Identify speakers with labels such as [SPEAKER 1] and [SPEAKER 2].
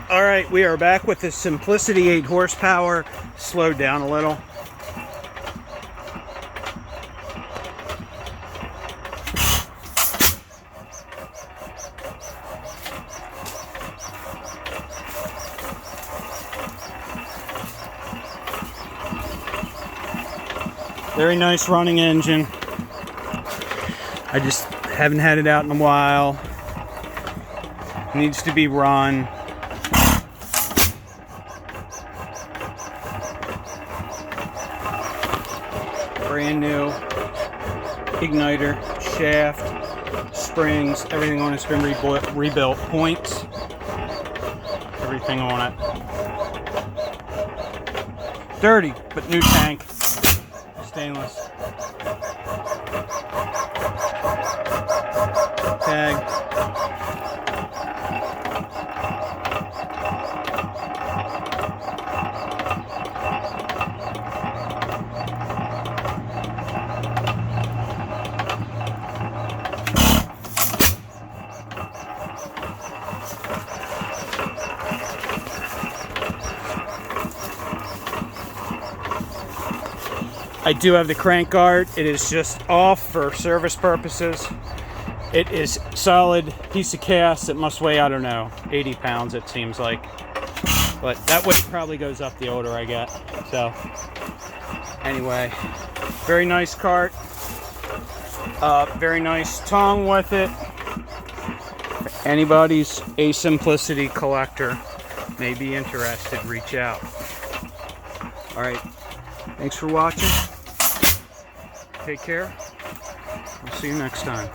[SPEAKER 1] All right, we are back with the Simplicity 8 horsepower, slowed down a little. Very nice running engine. I just haven't had it out in a while. Needs to be run. Brand new igniter, shaft, springs, everything on it's been rebuilt. Points, everything on it. Dirty, but new tank. Stainless. Tag. I do have the crank guard. It is just off for service purposes. It is solid piece of cast. It must weigh, I don't know, 80 pounds it seems like. But that weight probably goes up the older I get. So anyway, very nice cart. Very nice tongue with it. If anybody's a Simplicity collector may be interested, reach out. All right, thanks for watching. Take care. We'll see you next time.